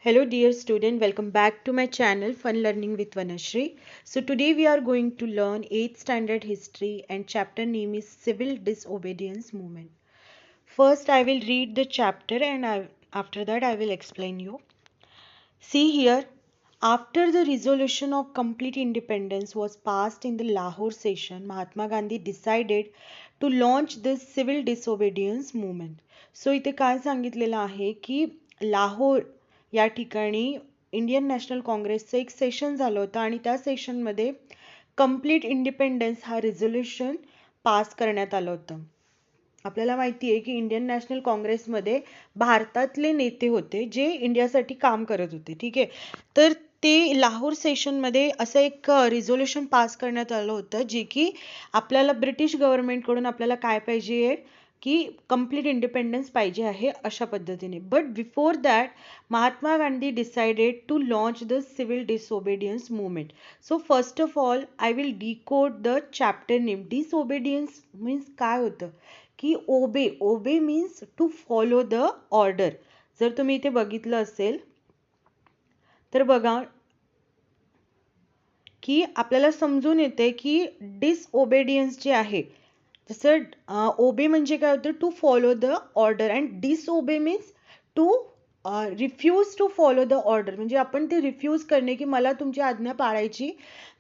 Hello dear student, welcome back to my channel Fun Learning with Vanashri. So today we are going to learn 8th standard history and chapter name is Civil Disobedience Movement. First I will read the chapter and after that I will explain you. See here, after the resolution of complete independence was passed in the Lahore session, Mahatma Gandhi decided to launch this civil disobedience movement. So इथे काय सांगितलेलं आहे की लाहोर या ठिकाणी Indian national काँग्रेसचं एक session झालं होतं आणि त्या सेशनमध्ये कंप्लीट इंडिपेंडन्स हा रिझोल्युशन पास करण्यात आलं होतं. आपल्याला माहिती आहे की इंडियन नॅशनल काँग्रेसमध्ये भारतातले नेते होते जे इंडियासाठी काम करत होते. ठीक आहे, तर ते लाहोर सेशनमध्ये असं एक रिझोल्युशन पास करण्यात आलं होतं जे की आपल्याला ब्रिटिश गव्हर्नमेंटकडून आपल्याला काय पाहिजे की कंप्लीट इंडिपेंडन्स पाहिजे आहे अशा पद्धतीने. But before that Mahatma Gandhi decided to launch the civil disobedience movement. So first of all I will decode the chapter name. Disobedience means काय होतं की obey means to follow the order. जर तुम्ही इथे बघितलं असेल तर बघा की आपल्याला समजून येते की डिसओबेडियन्स जे आहे जसं ओबे म्हणजे काय होतं to follow the order and disobey means to refuse to follow the order. म्हणजे आपण ते रिफ्यूज करणे की मला तुमची आज्ञा पाळायची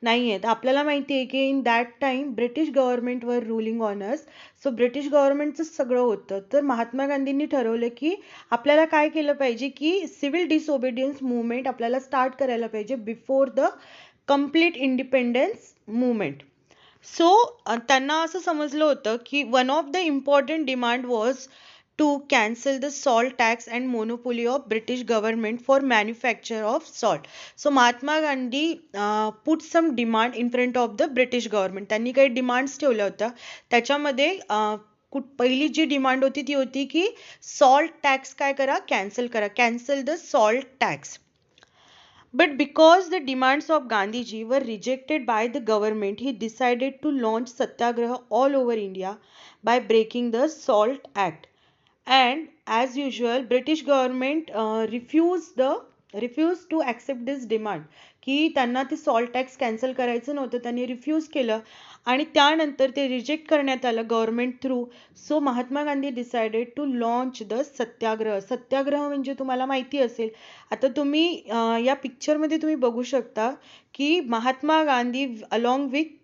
नाही आहे. आपल्याला माहिती आहे की in that time British government वर ruling on us. So British गव्हर्नमेंटचं सगळं होतं. तर महात्मा गांधींनी ठरवलं की आपल्याला काय केलं पाहिजे की सिव्हिल डिसओबेडियन्स मुवमेंट आपल्याला स्टार्ट करायला पाहिजे before the complete independence movement. So त्यांना असं समजलं होतं की one of the important demand was to cancel the salt tax and monopoly of British government for manufacture of salt. So Mahatma Gandhi put some demand in front of the British government. त्यांनी काही demands ठेवल्या होत्या. त्याच्यामध्ये पहिली जी demand होती ती होती की सॉल्ट टॅक्स काय करा, कॅन्सल करा, cancel the salt tax. But because the demands of Gandhiji were rejected by the government, he decided to launch satyagraha all over India by breaking the Salt Act. And as usual British government refused to accept this demand की त्यांना ते salt tax cancel करायचं नव्हतं. त्यांनी refuse केलं आणि त्यानंतर ते रिजेक्ट करण्यात आलं government through. So Mahatma Gandhi decided to launch the satyagraha. Satyagraha म्हणजे तुम्हाला माहिती असेल, आता तुम्ही या पिक्चरमध्ये तुम्ही बघू शकता की Mahatma Gandhi along with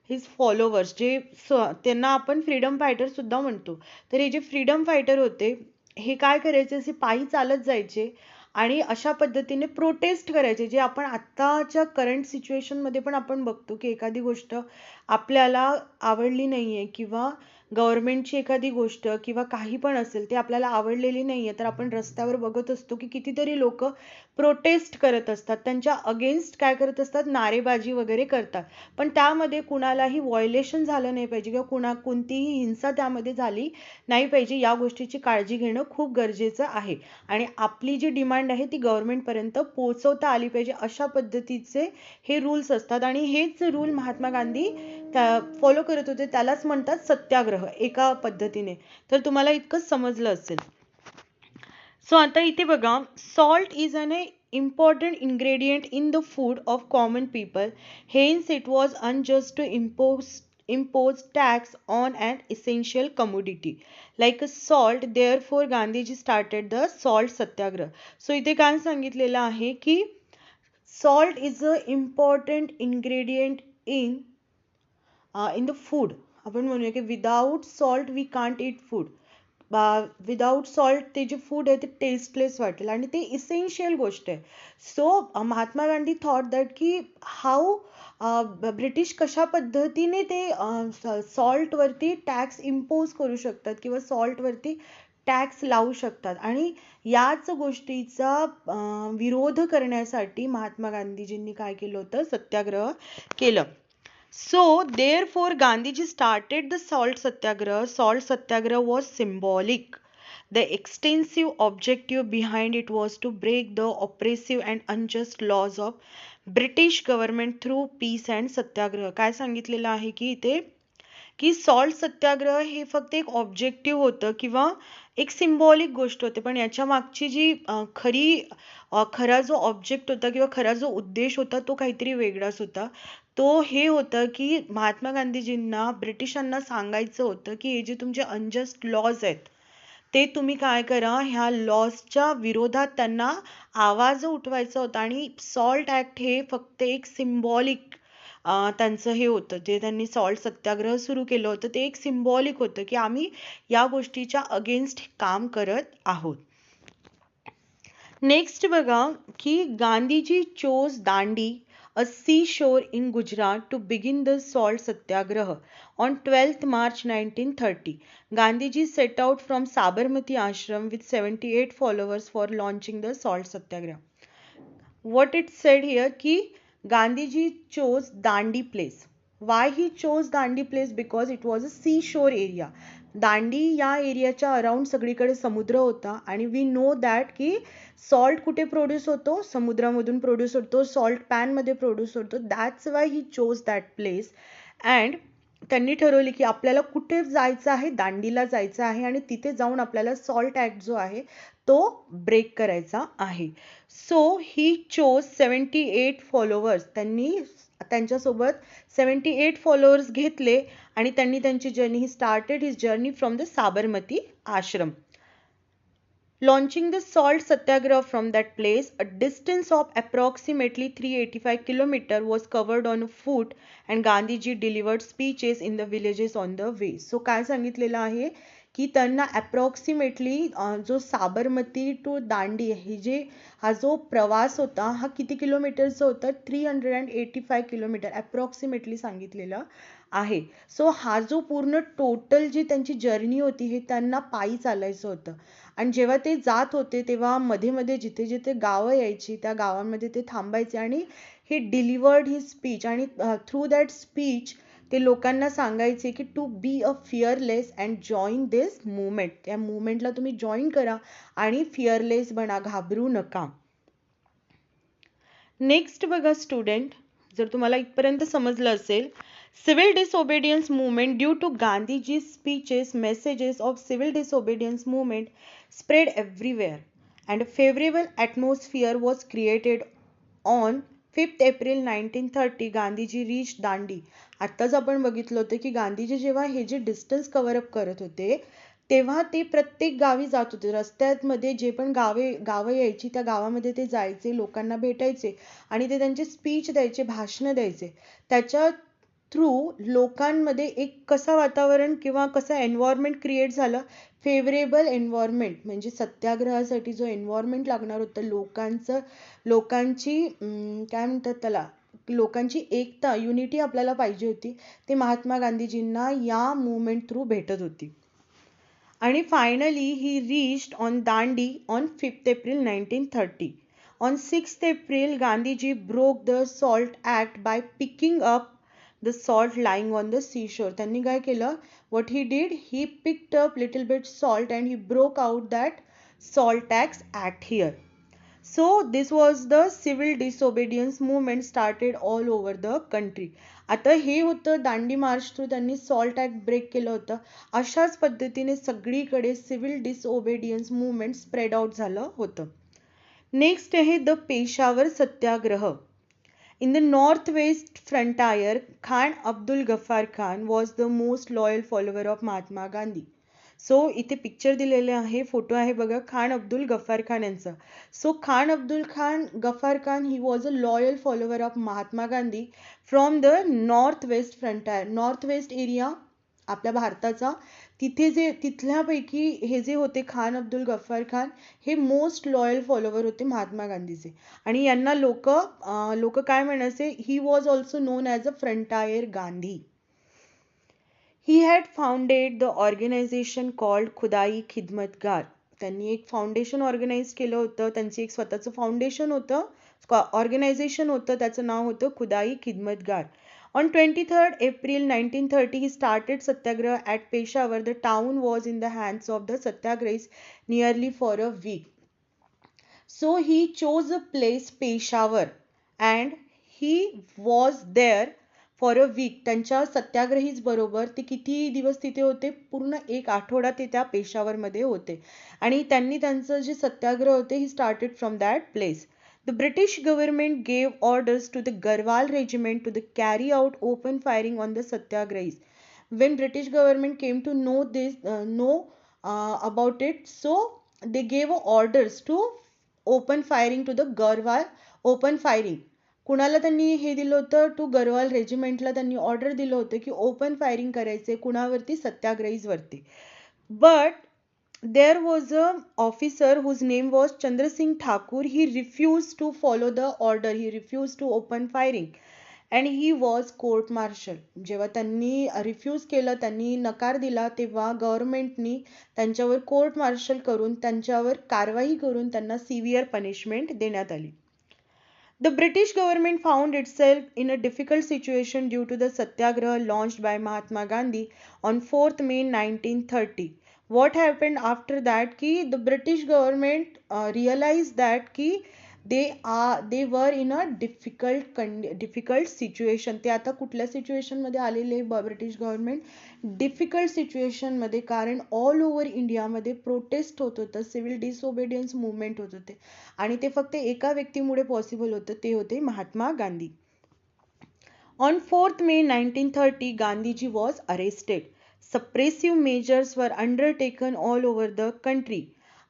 his followers जे त्यांना आपण फ्रीडम फायटर सुद्धा म्हणतो. तर हे जे फ्रीडम फायटर होते हे काय करायचे, असे पायी चालत जायचे आणि अशा पद्धतीने प्रोटेस्ट करायचे. जे आपण आत्ताच्या करंट सिच्युएशनमध्ये पण आपण बघतो की एखादी गोष्ट आपल्याला आवडली नाहीये किंवा गव्हर्नमेंटची एखादी गोष्ट किंवा काही पण असेल ते आपल्याला आवडलेली नाहीये तर आपण रस्त्यावर बघत असतो की कितीतरी लोक प्रोटेस्ट करत असतात, त्यांच्या अगेन्स्ट काय करत असतात, नारेबाजी वगैरे करतात. पण त्यामध्ये कुणालाही व्हायोलेशन झालं नाही पाहिजे किंवा कोणतीही हिंसा त्यामध्ये झाली नाही पाहिजे. या गोष्टीची काळजी घेणं खूप गरजेचं आहे आणि आपली जी डिमांड आहे ती गव्हर्नमेंट पर्यंत पोहोचवता आली पाहिजे अशा पद्धतीचे हे रूल्स असतात आणि हेच रूल महात्मा गांधी फॉलो करत होते. त्यालाच म्हणतात सत्याग्रह एका पद्धतीने. तर तुम्हाला इतकं समजलं असेल. सो आता इथे बघा, salt is an important ingredient in the food of common people. Hence it was unjust to impose tax on an essential commodity like salt. Therefore Gandhiji started the salt satyagrah. So इथे काय सांगितलेलं आहे की salt is a important ingredient in the food. आपण म्हणूया की without salt we can't eat food. Without salt ते जे फूड आहे ते टेस्टलेस वाटेल आणि ते इसेन्शियल गोष्ट आहे. So Mahatma Gandhi thought that की हाऊ ब्रिटिश कशा पद्धतीने ते सॉल्टवरती टॅक्स इम्पोज करू शकतात किंवा सॉल्टवरती टॅक्स लावू शकतात आणि याच गोष्टीचा विरोध करण्यासाठी महात्मा गांधीजींनी काय केलं होतं, सत्याग्रह केलं. So therefore Gandhiji started the salt satyagraha. Salt satyagraha was symbolic. The extensive objective behind it was to break the oppressive and unjust laws of British government through peace and satyagraha. काय सांगितलेलं आहे की इथे की salt सत्याग्रह हे फक्त एक objective होतं किंवा एक सिम्बॉलिक गोष्ट होते, पण याच्या मागची जी खरा जो ऑब्जेक्ट होता किंवा खरा जो उद्देश होता तो काहीतरी वेगळाच होता. तो हे होतं की महात्मा गांधीजींना ब्रिटिशांना सांगायचं होतं की हे जे तुमचे अनजस्ट लॉज आहेत ते तुम्ही काय करा, ह्या लॉजच्या विरोधात त्यांना आवाज उठवायचा होता. आणि सॉल्ट ऍक्ट हे फक्त एक सिम्बॉलिक त्यांचं हे होतं, जे त्यांनी सॉल्ट सत्याग्रह सुरू केलं होतं ते एक सिम्बॉलिक होतं की आम्ही या गोष्टीच्या अगेन्स्ट काम करत आहोत. नेक्स्ट बघा की Gandhiji chose Dandi a seashore in Gujarat to begin the salt satyagraha on 12th March 1930. Gandhiji set out from Sabarmati ashram with 78 followers for launching the salt satyagraha. What it said here ki Gandhiji chose Dandi place. Why he chose Dandi place? Because it was a seashore area. दांडी या एरियाच्या around सगळीकडे समुद्र होता आणि we know that की salt कुठे produce होतो, समुद्रामधून produce होतो, सॉल्ट पॅन मध्ये प्रोड्यूस होतो. That's why he chose that place. And त्यांनी ठरवले की आपल्याला कुठे जायचं आहे, दांडीला जायचं आहे आणि तिथे जाऊन आपल्याला सॉल्ट ऍक्ट जो आहे तो ब्रेक करायचा आहे. So he chose 78 followers. त्यांनी त्यांच्यासोबत 78 फॉलोअर्स घेतले आणि त्यांनी त्यांची journey, he started his journey from the Sabarmati Ashram. Launching the salt satyagraha from that place, a distance of approximately 385 km was covered on foot and Gandhiji delivered speeches in the villages on the way. So काय सांगितलेलं आहे की त्यांना approximately जो Sabarmati to दांडी हा जो प्रवास होता हा किती किलोमीटरचा होता, 385 किलोमीटर अप्रॉक्सिमेटली सांगितलेलं आहे. सो हा जो पूर्ण टोटल जी त्यांची जर्नी होती हे त्यांना पायी चालायचं होतं. आणि जेव्हा ते जात होते तेव्हा मध्ये मध्ये जिथे जिथे गावं यायची त्या गावांमध्ये ते थांबायचे आणि हे डिलिव्हर्ड ही स्पीच. आणि थ्रू दॅट स्पीच ते लोकांना सांगायचे की to be a fearless and join this movement. त्या मुवमेंटला तुम्ही जॉईन करा आणि फिअरलेस बना, घाबरू नका. नेक्स्ट बघा स्टुडंट, जर तुम्हाला इथपर्यंत समजलं असेल, civil disobedience movement due to Gandhiji's speeches, messages of civil disobedience movement spread everywhere and a favorable atmosphere was created. On 5th April 1930 Gandhiji reached दांडी. आत्ताच आपण बघितलं होतं की गांधीजी जेव्हा हे जे डिस्टन्स कव्हर अप करत होते तेव्हा ते प्रत्येक गावी जात होते. रस्त्यामध्ये जे पण गावं यायची त्या गावामध्ये ते जायचे, लोकांना भेटायचे आणि ते त्यांचे स्पीच द्यायचे, भाषण द्यायचे. त्याच्या थ्रू लोकांमध्ये एक कसं वातावरण किंवा कसं एन्व्हायरमेंट क्रिएट झालं, फेवरेबल एन्व्हायरमेंट. म्हणजे सत्याग्रहासाठी जो एन्व्हायरमेंट लागणार होतं, लोकांची काय म्हणतात त्याला, लोकांची एकता, युनिटी आपल्याला पाहिजे होती, ते महात्मा गांधीजींना या मुवमेंट थ्रू भेटत होती. आणि finally he reached on Dandi on 5th April 1930. On 6th April, Gandhiji broke the Salt Act by picking up the salt lying on the seashore. त्यांनी काय केलं, what he did, he picked up little bit salt and he broke out that salt tax act here. So this was the civil disobedience movement started all over the country. आता हे होतं दांडी March through त्यांनी salt act break केलं होतं. अशाच पद्धतीने सगळीकडे civil disobedience movement spread out झालं होतं. नेक्स्ट आहे the Peshawar Satyagraha. In the northwest frontier, Khan Abdul Ghaffar Khan was the most loyal follower of Mahatma Gandhi. So इथे पिक्चर दिलेले आहे, फोटो आहे बघा खान अब्दुल गफ्फार खान यांचा. So Khan Abdul Khan Gaffar Khan he was a loyal follower of Mahatma Gandhi from the north west frontier. North west area आपल्या भारताचा, तिथल्यापैकी हे जे होते खान अब्दुल गफ्फार खान हे मोस्ट लॉयल फॉलोवर होते महात्मा गांधीचे. आणि यांना लोक काय म्हणायचे, he was also non as a frontier Gandhi. He had founded the organization called खुदाई खिदमतगार. त्यांनी एक फाउंडेशन ऑर्गनाइज केलं होतं, त्यांचं एक स्वतःचं फाउंडेशन होतं, ऑर्गनायझेशन होतं, त्याचं नाव होतं खुदाई खिदमतगार. On 23rd April 1930, he started Satyagraha at Peshawar. The town was in the hands of the Satyagrahis nearly for a week. So he chose a place, Peshawar, and he was there for a week. त्यांच्या सत्याग्रहीच बरोबर ते किती दिवस तिथे होते? पूर्ण 1 आठवडा ते त्या पेशावरमध्ये होते. आणि त्यांनी त्यांचं जे सत्याग्रह होते he started from that place. The British government gave orders to the Garhwal regiment to carry out open firing on the satyagrahis. When British government came to know about it, so they gave orders to open firing to the Garhwal. Open firing कुणाला त्यांनी हे दिलं होतं? To Garhwal रेजिमेंटला त्यांनी order दिलं होतं की open firing करायचे कुणावरती? सत्याग्रहीजवरती. But there was a officer whose name was Chandra Singh Thakur. He refused to follow the order. He refused to open firing and he was court martial. जेव्हा त्यांनी refuse केलं, त्यांनी नकार दिला, तेव्हा गव्हर्नमेंटनी त्यांच्यावर कोर्ट मार्शल करून त्यांच्यावर कारवाई करून त्यांना सिव्हिअर पनिशमेंट देण्यात आली. The British government found itself in a difficult situation due to the satyagraha launched by Mahatma Gandhi on 4th May 1930. What happened after that? Ki the British government realized that ki they were in a difficult situation. ते आता कुठल्या situation मध्ये आलेले British government? Difficult situation मध्ये. कारण all over इंडियामध्ये prostate होत होतं, सिव्हिल डिसओबेडियन्स मुवमेंट होत होते आणि ते फक्त एका व्यक्तीमुळे पॉसिबल होतं, ते होते Mahatma Gandhi. On 4th May 1930, Gandhiji was arrested. Suppressive measures were undertaken all over the country.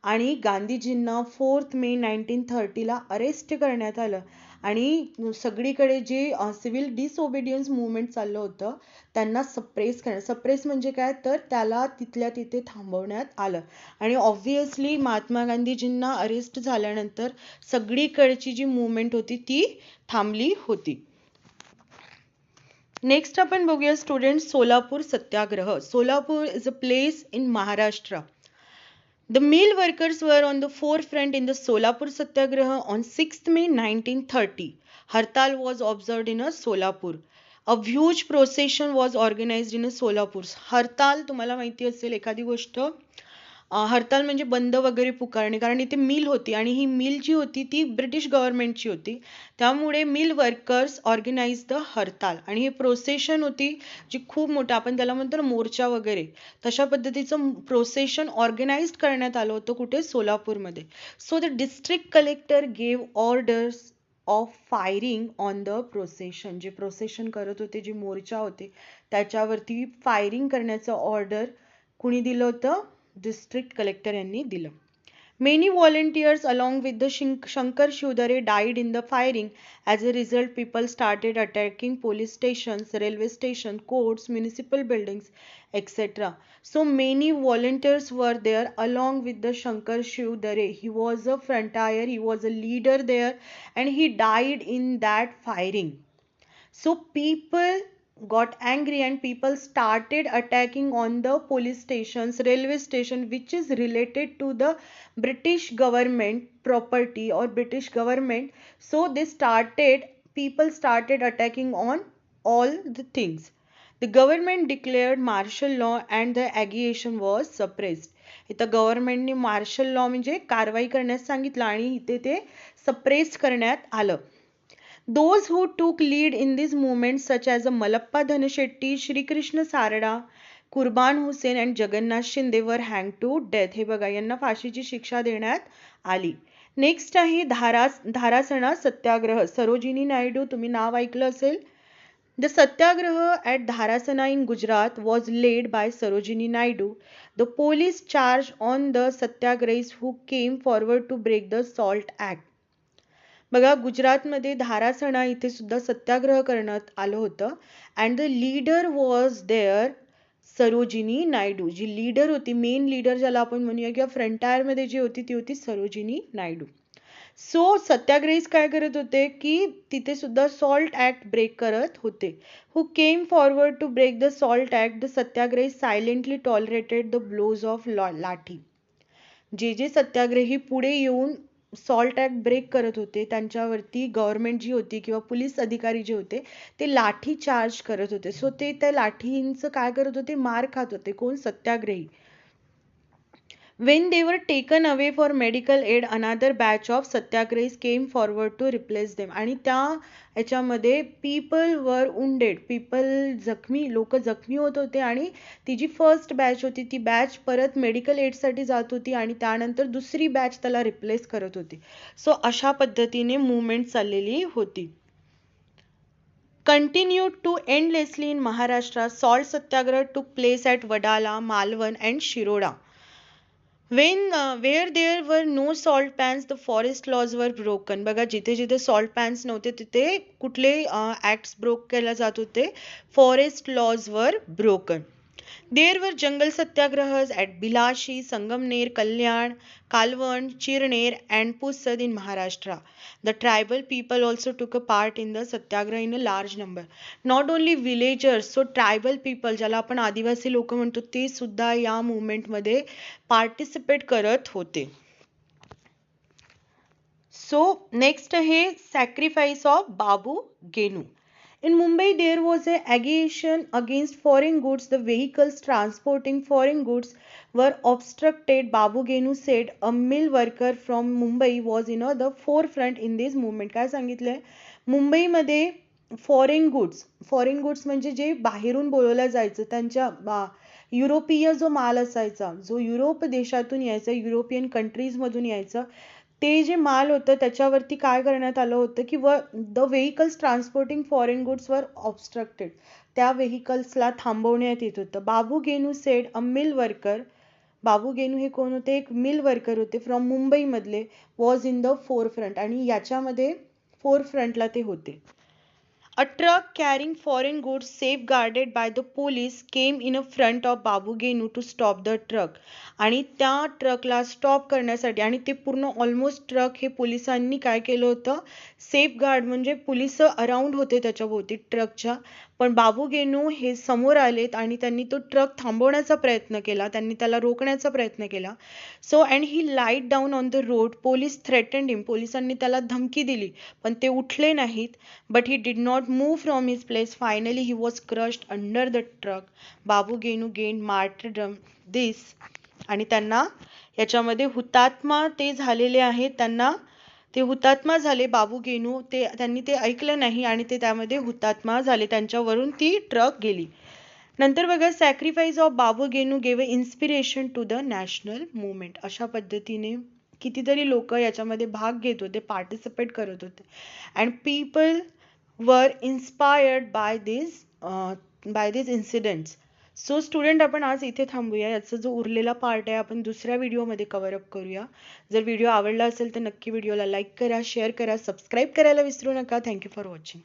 आणि गांधीजींना 4th May 1930 ला अरेस्ट करण्यात आलं आणि सगळीकडे जे सिव्हिल डिसओबेडियन्स मुवमेंट चाललं होतं त्यांना सप्रेस करण्यात. सप्रेस म्हणजे काय? तर त्याला तिथल्या तिथे थांबवण्यात आलं. आणि ऑब्व्हियसली महात्मा गांधीजींना अरेस्ट झाल्यानंतर सगळीकडची जी मुवमेंट होती ती थांबली होती. नेक्स्ट आपण बघूया student, Solapur Satyagraha. Solapur is a place in Maharashtra. The mill workers were on the forefront in the Solapur Satyagraha on 6th May 1930. Hartal was observed in a Solapur. A huge procession was organized in a Solapur. Hartal तुम्हाला माहिती असेल एखादी गोष्ट, हरताल म्हणजे बंद वगैरे पुकारणे, कारण इथे मिल होती आणि ही मिल जी होती ती ब्रिटिश गव्हर्नमेंटची होती, त्यामुळे mill workers organise the hartal. आणि ही प्रोसेशन होती जी खूप मोठं, आपण त्याला म्हणतो ना मोर्चा वगैरे, तशा पद्धतीचं प्रोसेशन ऑर्गनाइज करण्यात आलं होतं. कुठे? सोलापूरमध्ये. So the district collector gave orders of firing on the procession. जे प्रोसेशन करत होते, जे मोर्चा होते त्याच्यावरती फायरिंग करण्याचं ऑर्डर कुणी दिलं होतं? डिस्ट्रिक्ट कलेक्टर यांनी दिलं. Many volunteers along with the Shankar Shivdare died in the firing. As a result, people started attacking police stations, railway stations, courts, municipal buildings, etc. So many volunteers were there along with the Shankar Shivdare. He was a frontier, he was a leader there and he died in that firing. So people got angry and people started attacking on the police stations, railway station, which is related to the British government property or British government. So people started attacking on all the things. The government declared martial law and the agitation was suppressed. इथं गव्हर्नमेंटने marshal law म्हणजे कारवाई करण्यास सांगितलं आणि इथे ते suppress करण्यात आलं. Those who took lead in these movements such as Malappa Dhanashetty, Shri Krishna Sarada, Kurban Hussain and Jagannath Shinde were hanged to death. हे बघा, यांना फाशीची शिक्षा देण्यात आली. नेक्स्ट आहे धारासणा सत्याग्रह. सरोजिनी नायडू, तुम्ही नाव ऐकलं असेल. The satyagraha at Dharasana in Gujarat was led by Sarojini Naidu. The police charged on the satyagrahis who came forward to break the SALT Act. बघा, गुजरातमध्ये धारासणा इथे सुद्धा सत्याग्रह करण्यात आलं होतं and the leader was there Sarojini Naidu. जी लीडर होती, main leader ज्याला आपण म्हणूया किंवा फ्रंटायर मध्ये जी होती ती होती सरोजिनी नायडू. सो सत्याग्रहीच काय करत होते की तिथे सुद्धा सॉल्ट ऍक्ट ब्रेक करत होते. Who came forward to break the salt act? The satyagrahi silently tolerated the blows of lathi. जे सत्याग्रही पुढे येऊन सॉल्ट ऍक्ट ब्रेक करत होते त्यांच्यावरती गव्हर्नमेंट जी होती किंवा पोलीस अधिकारी जे होते ते लाठी चार्ज करत होते. सो ते त्या लाठींचं काय करत होते? मार खात होते. कोण? सत्याग्रही. When they were taken away for medical aid, another batch of satyagrahis came forward to replace them. आणि त्या याच्यामध्ये people were wounded, people लोक जखमी होत होते आणि ती जी फर्स्ट बॅच होती ती बॅच परत मेडिकल एड साठी जात होती आणि त्यानंतर दुसरी बॅच त्याला रिप्लेस करत होती. सो अशा पद्धतीने मुवमेंट चाललेली होती. Continued to endlessly in Maharashtra, salt satyagraha took place at Wadala, Malwan and Shiroda. Where there were no salt pans, the forest laws were broken. बघा जिथे जिथे salt pans नव्हते तिथे कुठले acts broke केला जात होते? Forest laws were broken. There were jungle satyagrahas at Bilashi, Sangamner, Kalyan, Kalwan, Chirner and Pusad in Maharashtra. The tribal people also took a part in the satyagraha in a large number. Not only villagers, so tribal people ज्याला आपण आदिवासी लोक म्हणतो ते सुद्धा या movement मध्ये participate करत होते. सो नेक्स्ट आहे sacrifice of Babu Genu. In Mumbai, there was an agitation against foreign goods. The vehicles transporting foreign goods were obstructed. Babu Genu said a mill worker from Mumbai was the forefront in this movement. काय सांगितलंय? मुंबईमध्ये foreign goods म्हणजे जे बाहेरून बोलवलं जायचं त्यांच्या युरोपीय जो माल असायचा, जो युरोप देशातून यायचा, युरोपियन कंट्रीज मधून यायचा, ते जे माल होतं त्याच्यावरती काय करण्यात आलं होतं की the vehicles transporting foreign goods वर ऑब्स्ट्रक्टेड. त्या व्हेकल्सला थांबवण्यात येत होतं. Babu Genu said a mill worker. Babu Genu हे कोण होते? एक मिल वर्कर होते फ्रॉम मुंबई मधले. Was in the forefront. आणि याच्यामध्ये फोरफ्रंटला ते होते. A truck carrying foreign goods safeguarded by the police came in front of Babu Genu to stop the truck. आणि त्या ट्रकला स्टॉप करण्यासाठी आणि ते पूर्ण ऑलमोस्ट ट्रक हे पोलिसांनी काय केलं होतं? सेफगार्ड म्हणजे पोलिस अराउंड होते त्याच्या भोवती ट्रकच्या. पण बाबू गेनू हे समोर आलेत आणि त्यांनी तो ट्रक थांबवण्याचा प्रयत्न केला, त्यांनी त्याला रोखण्याचा प्रयत्न केला. So and he lied down on the road. Police threatened him. पोलिसांनी त्याला धमकी दिली पण ते उठले नाहीत. But he did not move from his place. Finally he was crushed under the truck. Babu Genu gain martyrdom this. आणि त्यांना याच्यामध्ये हुतात्मा ते झालेले आहेत. त्यांना ते हुतात्मा झाले. बाबू गेनू त्यांनी ते ऐकलं नाही आणि ते त्यामध्ये हुतात्मा झाले. त्यांच्यावरून ती ट्रक गेली. नंतर बघा sacrifice of Babu Genu gave inspiration to the national movement. अशा पद्धतीने कितीतरी लोक याच्यामध्ये भाग घेत होते, पार्टिसिपेट करत होते. And people were inspired by this incidents. So student आपण आज इथे थांबूया. याचा जो उरलेला पार्ट आहे आपण दुसऱ्या व्हिडिओमध्ये कव्हर अप करूया. जर व्हिडिओ आवडला असेल तर नक्की व्हिडिओला लाईक करा, शेअर करा, सबस्क्राईब करायला विसरू नका. Thank you for watching.